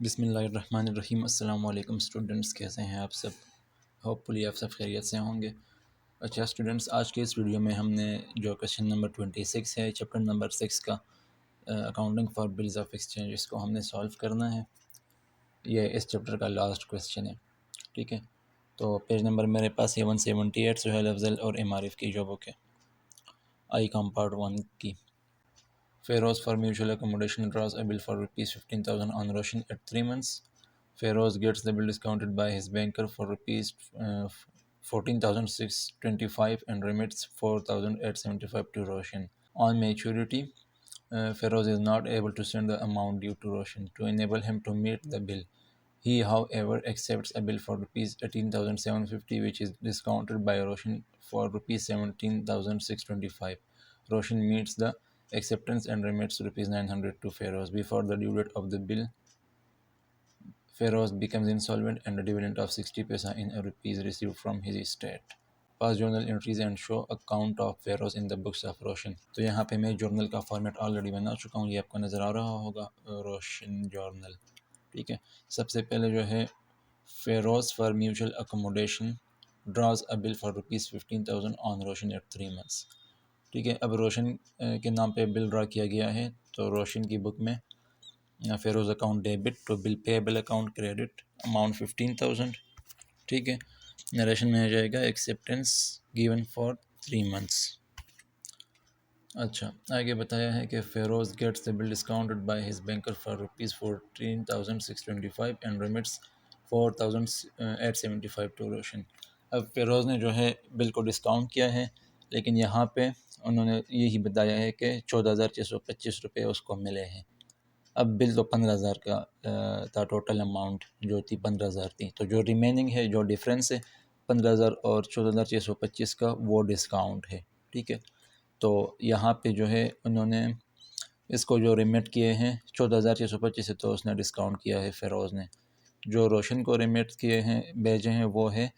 बिस्मिल्लाहिर्रहमानिर्रहीम। अस्सलाम वालेकुम स्टूडेंट्स, कैसे हैं आप सब? होपफुली आप सब खैरियत से होंगे। अच्छा स्टूडेंट्स, आज के इस वीडियो में हमने जो क्वेश्चन नंबर 26 है चैप्टर नंबर 6 का accounting for bills of exchange, इसको हमने सॉल्व करना है। ये इस चैप्टर का लास्ट क्वेश्चन है, ठीक है। तो पेज नंबर मेरे पास है 178 सुहेल अफजल और एम आरिफ की जो बुक है आई कॉम पार्ट 1 की। Feroz for mutual accommodation draws a bill for rupees 15,000 on Roshan at 3 months. Feroz gets the bill discounted by his banker for rupees 14,625 and remits 4,875 to Roshan. On maturity, Feroz is not able to send the amount due to Roshan to enable him to meet the bill. He, however, accepts a bill for rupees 18,750, which is discounted by Roshan for rupees 17,625. Roshan meets the acceptance and remits rupees 900 to Feroz. Before the due date of the bill, Feroz becomes insolvent and a dividend of 60 paisa in a rupees received from his estate. Past journal entries and show account of Feroz in the books of Roshan. तो यहाँ पे मैं journal का format already बना चुका हूँ, ये आपको नज़र आ रहा होगा, रोशन जर्नल, ठीक है। सबसे पहले जो है Feroz for mutual accommodation draws a bill for rupees 15,000 on Roshan at 3 months, ठीक है। अब रोशन के नाम पे बिल ड्रा किया गया है, तो रोशन की बुक में Feroz account debit to bill payable account credit amount 15,000, ठीक है। नरेशन में आ जाएगा एक्सेप्टेंस गिवन फॉर 3 मंथ्स। अच्छा, आगे बताया है कि Feroz gets the bill discounted by his banker for rupees 14,625 and remits 4,875 to Roshan. अब फेरोज़ ने जो है बिल को डिस्काउंट किया है, लेकिन यहाँ पे उन्होंने यही बताया है कि 14,625 रुपये उसको मिले हैं। अब बिल तो 15,000 का था, टोटल अमाउंट जो थी 15,000 थी, तो जो रिमेनिंग है, जो डिफरेंस है 15,000 और 14,625 का, वो डिस्काउंट है, ठीक है। तो यहाँ पे जो है उन्होंने इसको जो रिमिट किए हैं 14,625 है, तो उसने डिस्काउंट किया है फेरोज़ ने। जो रोशन को रिमिट किए हैं, भेजे हैं, वो है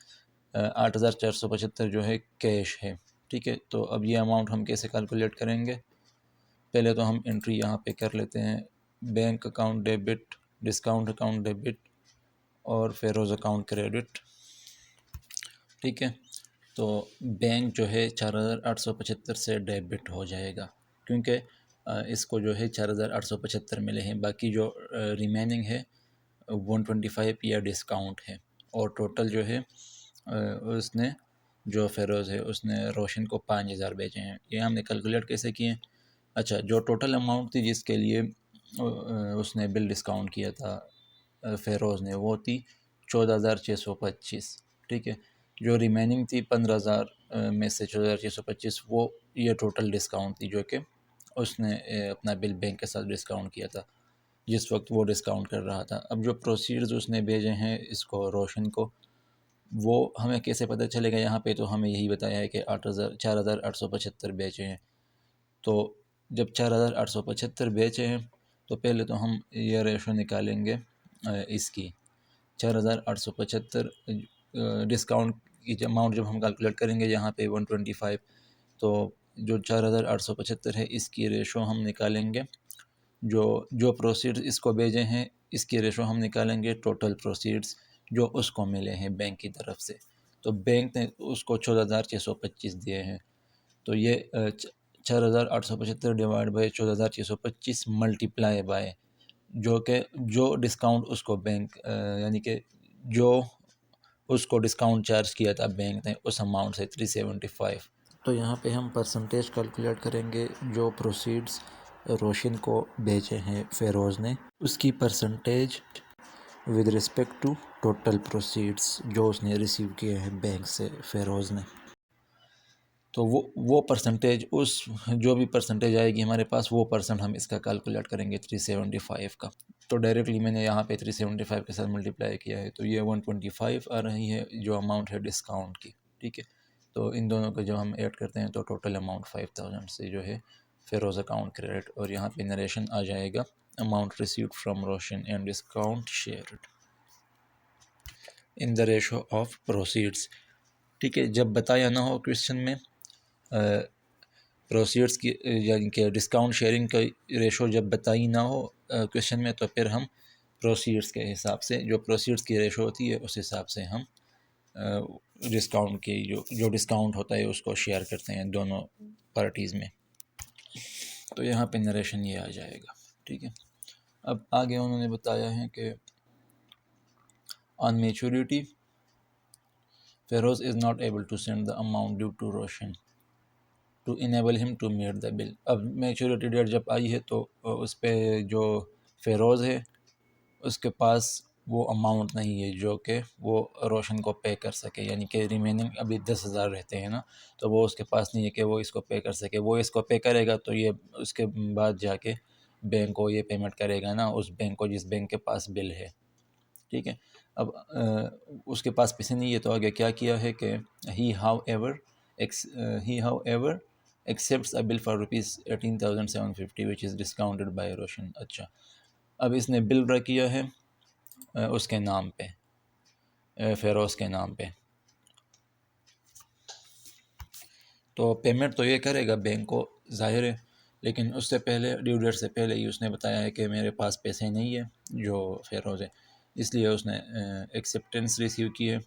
8,475 जो है कैश है, ठीक है। तो अब ये अमाउंट हम कैसे कैलकुलेट करेंगे? पहले तो हम एंट्री यहाँ पे कर लेते हैं, bank account debit, discount account debit और फेरोज़ अकाउंट क्रेडिट, ठीक है। तो बैंक जो है 4,875 से डेबिट हो जाएगा, क्योंकि इसको जो है 4,875 मिले हैं, बाकी जो रिमेनिंग है 125 या डिस्काउंट है, और टोटल जो है उसने जो फेरोज़ है उसने रोशन को 5,000 बेचे हैं। ये हमने कैलकुलेट कैसे किए? अच्छा, जो टोटल अमाउंट थी जिसके लिए उसने बिल डिस्काउंट किया था फेरोज़ ने, वो थी 14,625, ठीक है। जो रिमेनिंग थी 15,000 में से 14,625, वो ये टोटल डिस्काउंट थी जो कि उसने अपना बिल बैंक के साथ डिस्काउंट किया था जिस वक्त वो डिस्काउंट कर रहा था। अब जो प्रोसीड्स उसने भेजे हैं इसको रोशन को, वो हमें कैसे पता चलेगा? यहाँ पे तो हमें यही बताया है कि 4,875 बेचे हैं। तो जब 4,875 बेचे हैं, तो पहले तो हम ये रेशो निकालेंगे इसकी 4,875 डिस्काउंट की अमाउंट जब हम कैलकुलेट करेंगे यहाँ पे 125, तो जो 4,875 है इसकी रेशो हम निकालेंगे, जो जो प्रोसीड्स इसको भेजे हैं इसकी रेशो हम निकालेंगे टोटल प्रोसीड्स जो उसको मिले हैं बैंक की तरफ से। तो बैंक ने उसको 14,625 दिए हैं, तो ये 4,875 डिवाइड बाई 14,625 मल्टीप्लाई बाय जो डिस्काउंट उसको बैंक यानी कि जो उसको डिस्काउंट चार्ज किया था बैंक ने उस अमाउंट से 375। तो यहाँ पे हम परसेंटेज कैलकुलेट करेंगे, जो प्रोसीड्स रोशन को बेचे हैं फेरोज़ ने, उसकी percentage with respect to total proceeds जो उसने रिसीव किए हैं बैंक से फेरोज़ ने। तो वो परसेंटेज, उस जो भी परसेंटेज आएगी हमारे पास, वो परसेंट हम इसका कैलकुलेट करेंगे 375 का। तो डायरेक्टली मैंने यहाँ पे 375 के साथ मल्टीप्लाई किया है, तो ये 125 आ रही है जो अमाउंट है डिस्काउंट की, ठीक है। तो इन दोनों को जब हम ऐड करते हैं तो टोटल अमाउंट 5,000 से जो है फेरोज़ अकाउंट क्रेडिट, और यहाँ पे नरेशन आ जाएगा amount received from Roshan and discount shared in the ratio of proceeds, ठीक है। जब बताया ना हो क्वेश्चन में प्रोसीड्स की यानी कि डिस्काउंट शेयरिंग का रेशो जब बताई ना हो क्वेश्चन में, तो फिर हम प्रोसीड्स के हिसाब से, जो प्रोसीड्स की रेशो होती है उस हिसाब से हम डिस्काउंट की जो डिस्काउंट होता है उसको शेयर करते हैं दोनों पार्टीज़ में। तो यहाँ पे नरेशन ये आ जाएगा। ठीक है, अब आगे उन्होंने बताया है कि on maturity Feroz is not able to send the amount due to Roshan to enable him to meet the bill. अब मैच्योरिटी डेट जब आई है तो उस पर जो फेरोज़ है उसके पास वो अमाउंट नहीं है जो कि वो रोशन को पे कर सके, यानी कि रिमेनिंग अभी 10,000 रहते हैं ना, तो वो उसके पास नहीं है कि वो इसको पे कर सके। वो इसको पे करेगा तो ये उसके बाद जाके बैंक को ये पेमेंट करेगा ना, उस बैंक को जिस बैंक के पास बिल है। ठीक है, अब उसके पास पैसे नहीं है तो आगे क्या किया है कि he however accepts a bill for ₹18,750 which is discounted by Roshan. अच्छा, अब इसने बिल ड्रा किया है उसके नाम पे, फेरोज़ के नाम पे, तो पेमेंट तो ये करेगा बैंक को, ज़ाहिर है, लेकिन उससे पहले ड्यू डेट से पहले ही उसने बताया है कि मेरे पास पैसे नहीं है जो फेरोज़ है, इसलिए उसने एक्सेप्टेंस रिसीव की है।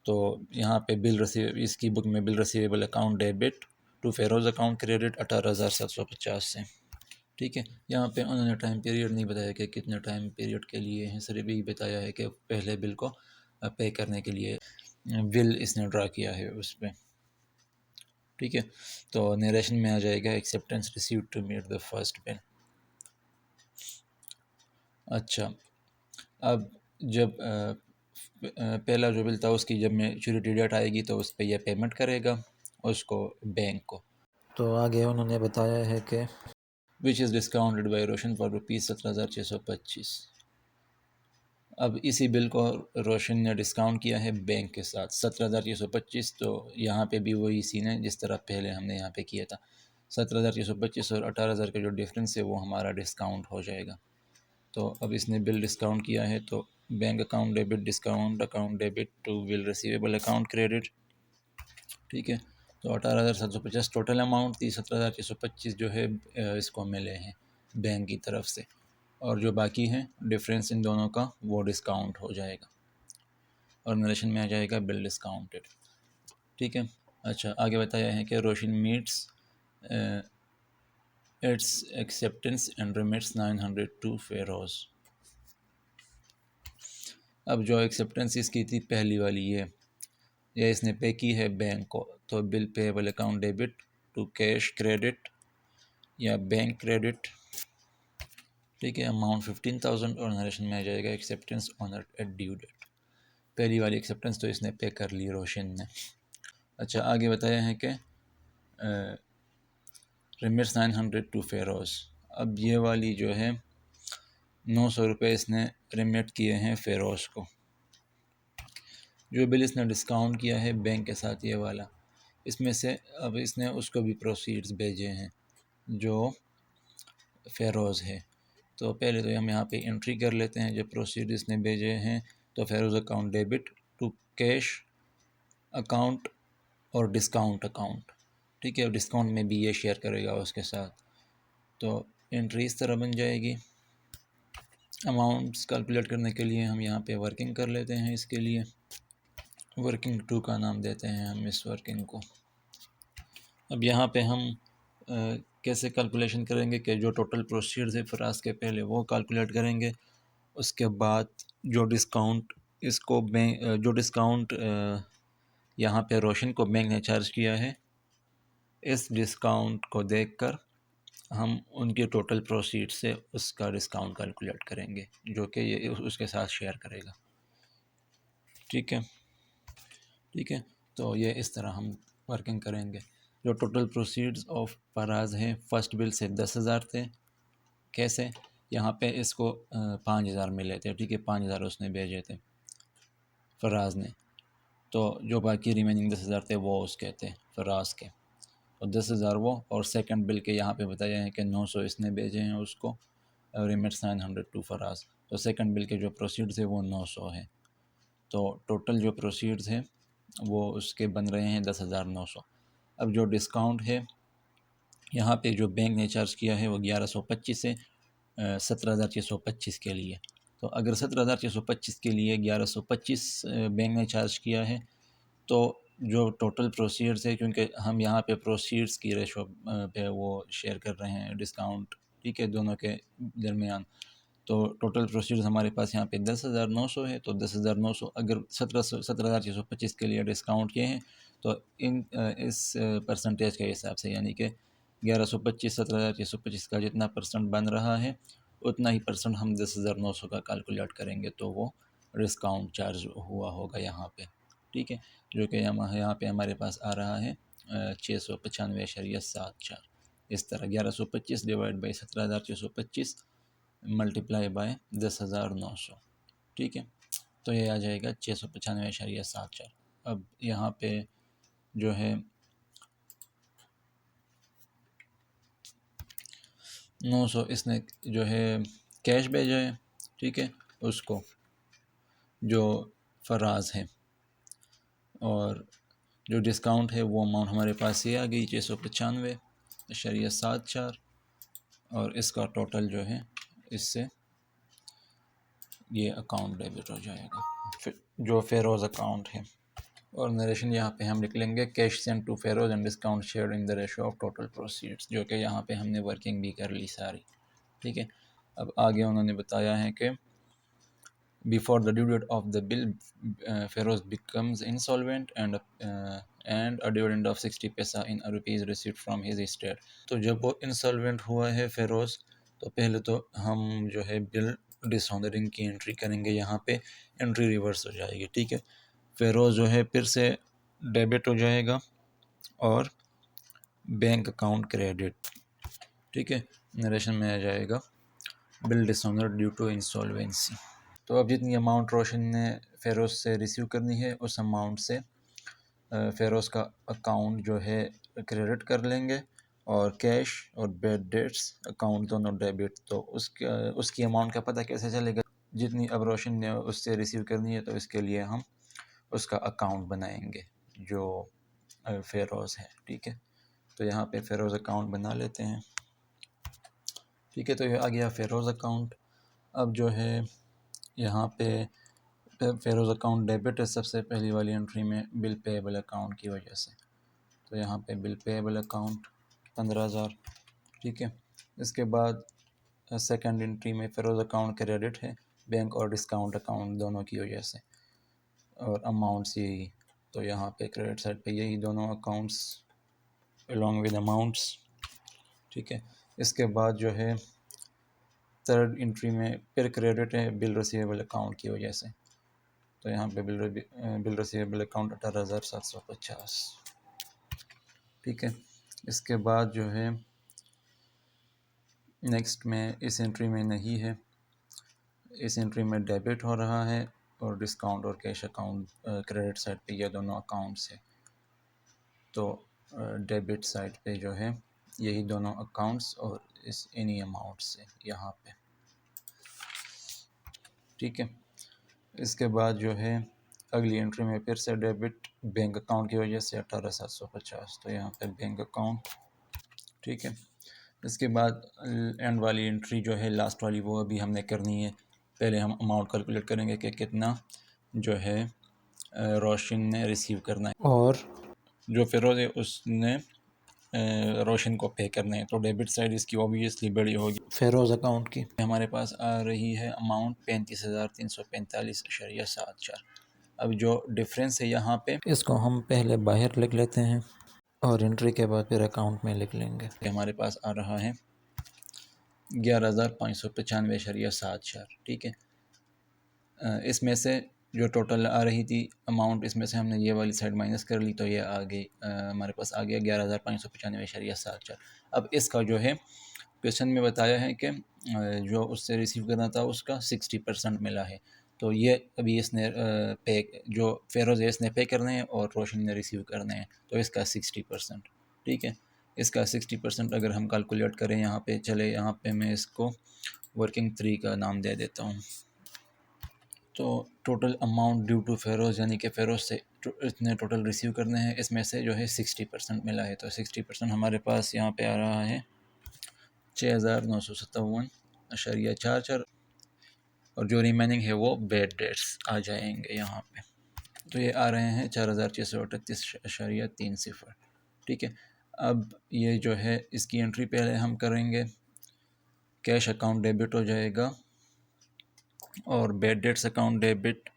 तो यहाँ पे बिल रिसीव, इसकी बुक में bill receivable account debit to Feroz account credit 18,750 से। ठीक है, यहाँ पे उन्होंने टाइम पीरियड नहीं बताया कि कितने टाइम पीरियड के लिए है, सिर्फ यही बताया है कि पहले बिल को पे करने के लिए बिल इसने ड्रा किया है उस पर। ठीक है, तो नरेशन में आ जाएगा acceptance receive to meet the first bill. अच्छा, अब जब पहला जो बिल था उसकी जब मैच्योरिटी डेट आएगी तो उस पर यह पेमेंट करेगा उसको, बैंक को। तो आगे उन्होंने बताया है कि विच is discounted by Roshan for ₹17,625। अब इसी बिल को रोशन ने डिस्काउंट किया है बैंक के साथ 17,625। तो यहाँ पे भी वही सीन है जिस तरह पहले हमने यहाँ पे किया था, 17,625 और 18,000 का जो डिफरेंस है वो हमारा डिस्काउंट हो जाएगा। तो अब इसने बिल डिस्काउंट किया है तो bank account debit discount account debit to bill receivable account credit. ठीक है, तो 18,750 टोटल अमाउंट थी, 17,625 जो है इसको मिले हैं बैंक की तरफ से, और जो बाकी है डिफरेंस इन दोनों का वो डिस्काउंट हो जाएगा और नरेशन में आ जाएगा बिल डिस्काउंटेड। ठीक है, अच्छा, आगे बताया है कि Roshan meets its acceptance and remits 900 to Feroz. अब जो एक्सेप्टेंस इसकी थी पहली वाली ये इसने पे की है बैंक को, तो bill payable account debit to cash credit या बैंक क्रेडिट। ठीक है, अमाउंट 15,000 और नरेशन में आ जाएगा acceptance on at due date. पहली वाली एक्सेप्टेंस तो इसने पे कर ली रोशन ने। अच्छा, आगे बताया है कि रिमिट्स 900 टू फेरोज़। अब ये वाली जो है 900 रुपये इसने रिमिट किए हैं फेरोज़ को। जो बिल इसने डिस्काउंट किया है बैंक के साथ ये वाला, इसमें से अब इसने उसको भी प्रोसीड्स भेजे हैं जो फेरोज़ है। तो पहले तो हम यहाँ पे एंट्री कर लेते हैं जो प्रोसीड इसने भेजे हैं। तो Feroz account debit to cash account और डिस्काउंट अकाउंट। ठीक है, डिस्काउंट में भी ये शेयर करेगा उसके साथ। तो एंट्री इस तरह बन जाएगी। अमाउंट्स कैलकुलेट करने के लिए हम यहाँ पे वर्किंग कर लेते हैं। इसके लिए वर्किंग 2 का नाम देते हैं हम इस वर्किंग को। अब यहाँ पे हम कैसे कैलकुलेशन करेंगे कि जो टोटल प्रोसीड्स है फराज के पहले वो कैलकुलेट करेंगे, उसके बाद जो डिस्काउंट इसको बैंक जो डिस्काउंट यहाँ पे रोशन को बैंक ने चार्ज किया है, इस डिस्काउंट को देखकर हम उनके टोटल प्रोसीड से उसका डिस्काउंट कैलकुलेट करेंगे जो कि ये उसके साथ शेयर करेगा। ठीक है, ठीक है, तो ये इस तरह हम वर्किंग करेंगे। जो टोटल प्रोसीड्स ऑफ फराज हैं फर्स्ट बिल से 10,000 थे। कैसे, यहाँ पे इसको 5,000 मिले थे। ठीक है, 5,000 उसने भेजे थे फराज ने, तो जो बाकी रिमेनिंग 10,000 थे वो उसके थे फराज के, और 10,000 वो, और सेकंड बिल के यहाँ पे बताया है कि 900 इसने भेजे हैं उसको, रिमिट्स 900 टू फराज। तो सेकंड बिल के जो प्रोसीड्स है वो 900 है। तो टोटल जो प्रोसीड्स हैं वो उसके बन रहे हैं 10,900। अब जो डिस्काउंट है यहाँ पे जो बैंक ने चार्ज किया है वो 1125 से 17,625 के लिए। तो अगर 17,625 के लिए 1125 बैंक ने चार्ज किया है, तो जो टोटल प्रोसीड्स है, क्योंकि हम यहाँ पे प्रोसीड्स की रेशो पे वो शेयर कर रहे हैं डिस्काउंट, ठीक है, दोनों के दरमियान। तो टोटल प्रोसीड्स हमारे पास यहाँ पे 10,900 है। तो 10,900 अगर 17,625 के लिए डिस्काउंट किए हैं, तो इस परसेंटेज के हिसाब से, यानी कि 1125 17,625 का जितना परसेंट बन रहा है, उतना ही परसेंट हम 10,900 का कैलकुलेट करेंगे, तो वो डिस्काउंट चार्ज हुआ होगा यहाँ पे, ठीक है, जो कि यहाँ पे हमारे पास आ रहा है 695.74। इस तरह 1125 डिवाइड बाई 17,625 मल्टीप्लाई बाय 10,900, ठीक है। तो ये आ जाएगा 695.74। अब यहाँ पे जो है 900 इसने जो है कैश भेजा है, ठीक है, उसको, जो फराज है, और जो डिस्काउंट है वो अमाउंट हमारे पास ये आ गई 695.74, और इसका टोटल जो है इससे ये अकाउंट डेबिट हो जाएगा, फिर जो फेरोज़ अकाउंट है। और नरेशन यहाँ पे हम लिख लेंगे cash send to Feroz and discount share in the ratio of total proceeds, जो कि यहाँ पे हमने वर्किंग भी कर ली सारी, ठीक है। अब आगे उन्होंने बताया है कि before the due date of the bill Feroz becomes insolvent and a dividend of 60 paisa in rupees received from his estate. तो जब वो इंसॉल्वेंट हुआ है फेरोज, तो पहले तो हम जो है बिल डिसऑनरिंग की एंट्री करेंगे, यहाँ पे एंट्री रिवर्स हो जाएगी, ठीक है। फेरोज जो है फिर से डेबिट हो जाएगा और बैंक अकाउंट क्रेडिट, ठीक है, नरेशन में आ जाएगा bill dishonour due to insolvency. तो अब जितनी अमाउंट रोशन ने फेरोज से रिसीव करनी है, उस अमाउंट से फेरोज का अकाउंट जो है क्रेडिट कर लेंगे, और कैश और बैड डेट्स अकाउंट दोनों डेबिट। तो उसकी अमाउंट का पता कैसे चलेगा? जितनी अब रोशन ने उससे रिसीव करनी है, तो इसके लिए हम उसका अकाउंट बनाएंगे जो फेरोज़ है, ठीक है। तो यहाँ पे फेरोज़ अकाउंट बना लेते हैं, ठीक है। तो ये आ गया फेरोज़ अकाउंट। अब जो है यहाँ पे फेरोज़ अकाउंट डेबिट है सबसे पहली वाली एंट्री में बिल पेएबल अकाउंट की वजह से। तो यहाँ पे बिल पेएबल अकाउंट 15,000, ठीक है। इसके बाद सेकंड एंट्री में फेरोज़ अकाउंट क्रेडिट है बैंक और डिस्काउंट अकाउंट दोनों की वजह से, और अमाउंट्स यही। तो यहाँ पे क्रेडिट साइड पे यही दोनों अकाउंट्स अलॉन्ग विद अमाउंट्स, ठीक है। इसके बाद जो है थर्ड एंट्री में फिर क्रेडिट है बिल रिसीवेबल अकाउंट की वजह से। तो यहाँ पे बिल रिसीवेबल अकाउंट 18,750, ठीक है। इसके बाद जो है नेक्स्ट में इस एंट्री में नहीं है, इस एंट्री में डेबिट हो रहा है, और डिस्काउंट और कैश अकाउंट क्रेडिट साइड पे ये दोनों अकाउंट्स है। तो डेबिट साइड पे जो है यही दोनों अकाउंट्स और इस इन्हीं अमाउंट से यहाँ पे, ठीक है। इसके बाद जो है अगली एंट्री में फिर से डेबिट बैंक अकाउंट की वजह से 18,750, तो यहाँ पे बैंक अकाउंट, ठीक है। इसके बाद एंड वाली एंट्री जो है लास्ट वाली, वो अभी हमने करनी है। पहले हम अमाउंट कैलकुलेट करेंगे कि कितना जो है रोशन ने रिसीव करना है, और जो फिरोज़ है उसने रोशन को पे करना है। तो डेबिट साइड इसकी ऑब्वियसली बड़ी होगी फेरोज़ अकाउंट की। हमारे पास आ रही है अमाउंट 35,345.74। अब जो डिफरेंस है यहाँ पे, इसको हम पहले बाहर लिख लेते हैं और एंट्री के बाद फिर अकाउंट में लिख लेंगे। हमारे पास आ रहा है 11,595.74, ठीक है। इसमें से जो टोटल आ रही थी अमाउंट, इसमें से हमने ये वाली साइड माइनस कर ली, तो ये आ गई हमारे पास आ गया 11,595.74। अब इसका जो है क्वेश्चन में बताया है कि जो उससे रिसीव करना था उसका 60% मिला है। तो ये अभी इसने पे, जो फेरोज़ है इसने पे करने हैं और रोशन ने रिसीव करने हैं, तो इसका 60%, ठीक है। इसका 60% अगर हम कैलकुलेट करें, यहाँ पे चले, यहाँ पे मैं इसको वर्किंग 3 का नाम दे देता हूँ। तो total amount due to Feroz, यानी कि फेरोज़ से इतने टोटल रिसीव करने हैं, इसमें से जो है 60% मिला है। तो 60% हमारे पास यहाँ पे आ रहा है 6,957.44। और जो रिमेनिंग है वो बेड डेट्स आ जाएंगे यहाँ पे। तो ये आ रहे हैं 4638.30। ठीक है, अब ये जो है इसकी एंट्री पहले हम करेंगे। कैश अकाउंट डेबिट हो जाएगा और bad debts account debit.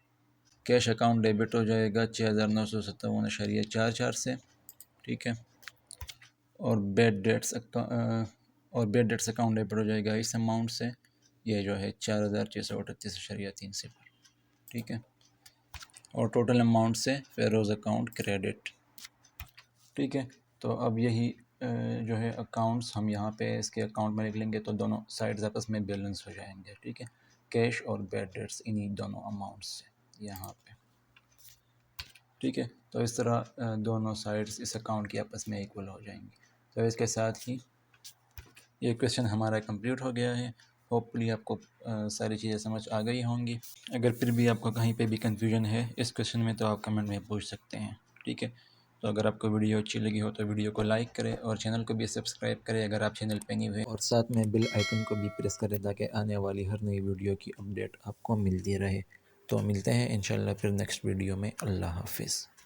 Cash account debit हो जाएगा 6957.44 से। ठीक है, और बेड डेट्स अकाउंट डेबिट हो जाएगा इस अमाउंट से, ये जो है 4638.30। ठीक है, और टोटल अमाउंट से फेरोज़ अकाउंट क्रेडिट। ठीक है, तो अब यही जो है अकाउंट्स हम यहाँ पे इसके अकाउंट में लिख लेंगे तो दोनों साइड्स आपस में बैलेंस हो जाएंगे। ठीक है, कैश और बेड डेट्स इन्हीं दोनों अमाउंट्स से यहाँ पे। ठीक है, तो इस तरह दोनों साइड्स इस अकाउंट की आपस में इक्वल हो जाएंगी। तो इसके साथ ही ये क्वेश्चन हमारा कंप्लीट हो गया है। होपफुली आपको सारी चीज़ें समझ आ गई होंगी। अगर फिर भी आपको कहीं पे भी कंफ्यूजन है इस क्वेश्चन में तो आप कमेंट में पूछ सकते हैं। ठीक है, तो अगर आपको वीडियो अच्छी लगी हो तो वीडियो को लाइक करें और चैनल को भी सब्सक्राइब करें अगर आप चैनल पे न्यू हैं, और साथ में बेल आइकन को भी प्रेस करें ताकि आने वाली हर नई वीडियो की अपडेट आपको मिलती रहे। तो मिलते हैं इंशाल्लाह फिर नेक्स्ट वीडियो में। अल्लाह हाफिज़।